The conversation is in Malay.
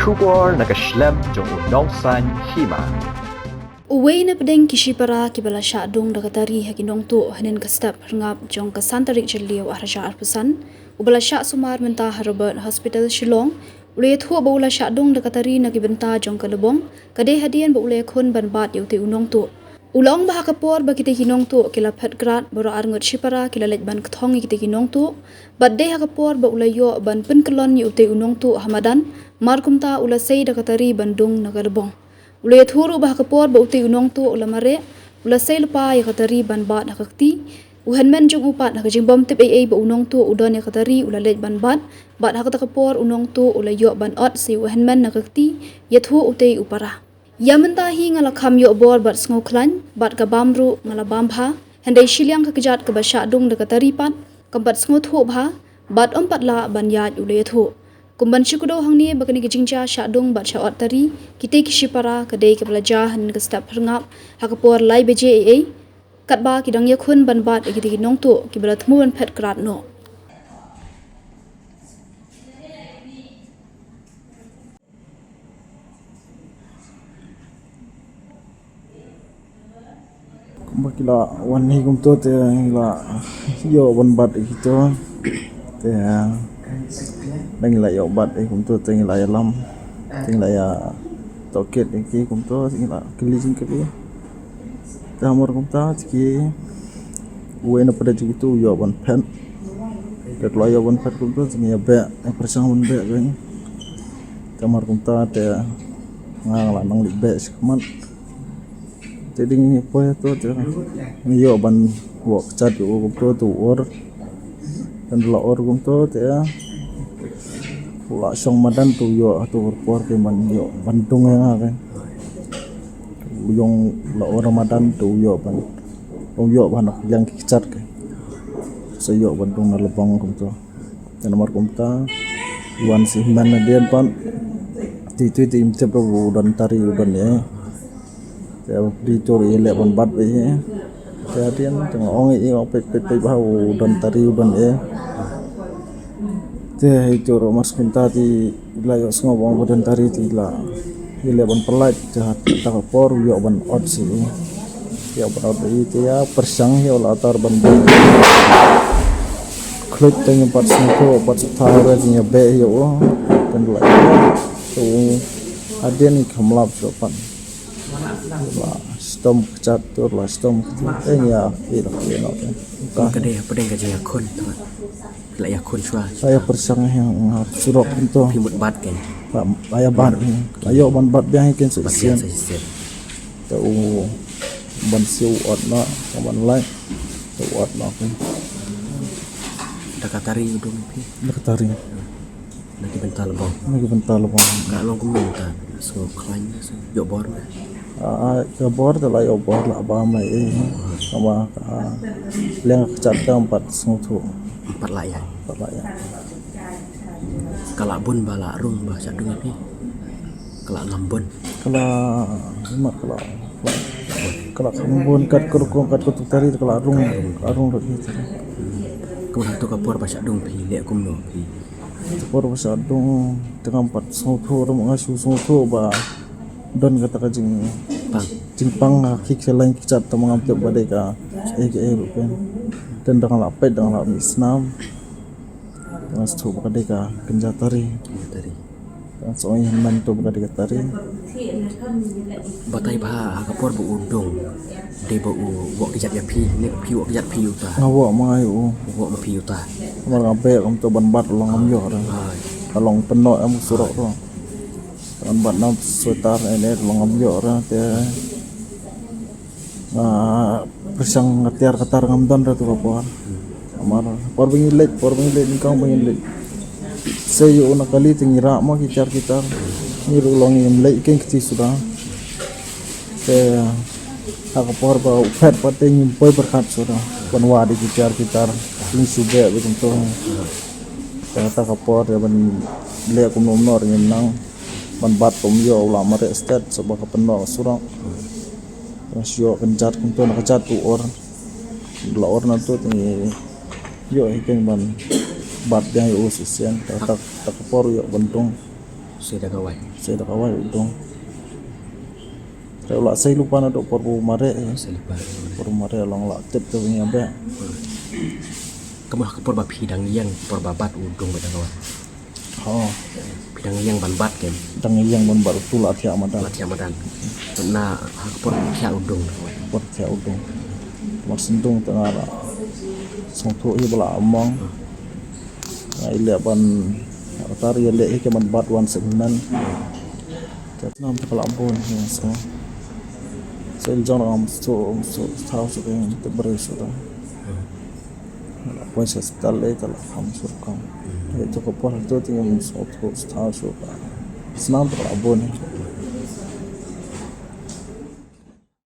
Shubor nakaslem jong unongsan hima. Uway na pedeng kishipara kibala syadung dakatari hakinong tu hanin kastap ngap jong kasantarik jeliu ahraja arpusan ubala syak sumar mentah Robert Hospital Shillong ulay thu baula syadung dakatari nakibenta jong kalebong kade hadian baulay khun banbat yuti unong tu ulong bah kapor bakite hinong tu kila phatgrat boro arngot shipara kila lej ban kthong kite hinong tu badde hakapor baulay yo ban penkelon yuti unong tu hamadan markumta ulasei dakatari bandung nakalebong ulay thuru bah kapor bauti unong tu ulamare ulasei lupa yakatari banbat nakakti uhanmen jung upat hakajimbom tip ai ba unong tu udon yakatari ulalej banbat bat hakatakapor unong tu ulayo ban ot si uhanmen nakakti yathu utei upara yamentahi ngalakham yo bor bat ngoklan bat kabamru ngalabambha handai shiliang kakejat ke basyadung dakatari pat kampat ngothu bha bat ompatla banyat ulay thu kumban syukudo hangni bakani kijingja syadung bat syawat tari kite kishipara kadai kebelajar han kestap herngap hakapor lai beje ai katba kidang yakhun banbat kite kinong tu kibala thmuan phet krat no Bakila wani kumto te la yo banbat gitu te nangila yo bat kumto te ngila lam ngila ya toket ki kumto ngila kili sing kili tamor kumta ki uena pada gitu yo ban pen ke lo yo ban pen kumto ngia be persang ban be kan tamor kumta te ngala nang li be sikman jadi ni poya tu yo ban wok chat yo kumto tu or dan la or kumto te la song madan tu yo tu por ke man yo bandung ya kan yung la or madan tu yo ban yo ban yang kicat ke so yo bandung na lebang kumto dan nomor kumta wan si man dia pan ti tim cep dan tari dan ya di tori le ban bat be kemudian tengok ong i pet bau dan tari dan ya itu mas kunta di layo ngobong dan tari di la ile ban pelat jahat takapor yo ban ot si ya ban ot itu ya persang ya latar ban klik tengok pat sengko pat tara nya be yo dan la tu ada ni kamlap sopan la stom cat tur la stom ya itu kan kade pedeng gaji yakun la yakun shwa saya persang yang surok itu pimut bat kan ayah bat ayo ban bat biang ikan sesian tu ban siu ot na ban lai tu ot na kan dakatari udung pi dakatari lagi bental bong enggak long kuminta so klain yo bor ke bor tu lah yo bor lah ba mai sama leng cat tempat sengutu empat layak ya kalak bun bala rung bah syadung pi kalak ngambun kalau kambun kat kurung kat kutuk tari kalau arung gitu kemudian tu kapur bah syadung pi lek kumno pi kapur bah syadung dengan empat sengutu orang ngasuh sengutu ba don kata kajing pang kik selain kicat mengambil badai ka bukan dan dengan lapet dengan lap Islam dengan setu badai ka kenjatari dan soalnya mantu badai ka tari batai bah kapur bu udung de bu wok kijat ya pi ni pi wok kijat pi uta ngawak mai wok pi uta mar ngabe untuk banbat long amyo ora kalong penok am surok ro dan bat nam sutar ini long amyo ora te persang ngatiar katar ngamdan ratu kapor amar por bengilet ni kang bengilet sayo na kali tingira mo kitar ni rolong im lei ken kiti sudah te kapor ba upet pateng impoi berkat sudah konwa di kitar ini sube betul kata kapor ya ban le kum nomor nang ban bat pom yo ulama re stat sebab kepenok surang rasio kencat kunto nak cat tu or la or na tu ni yo ikan ban bat yang yo sisian tak por yo bentung Saya dah kawan. Saya dah kawal udong. Saya ulah saya lupa nak dok porbu mare. Saya lupa. Porbu mare long la tip tu punya be. Kemah ke porba pidang yang porba bat udung pada kawan. Oh, Pidang yang ban bat kan. dang yang mon baru tu la tiak madan. Lat Ramadan. Na ke por kia udung kawan. Por tiak udong. Mak sentung tengah la. Song tu i bala among. Ngai le ban tari le ke man bat wan senan. Tat nam ta kala ambon ni so. Sel jong am so tahu so yang terberes so. Pois hospital le ta la ham sur kam. Itu ko por tu tinggal so tahu so. Senang ta kala ambon ni.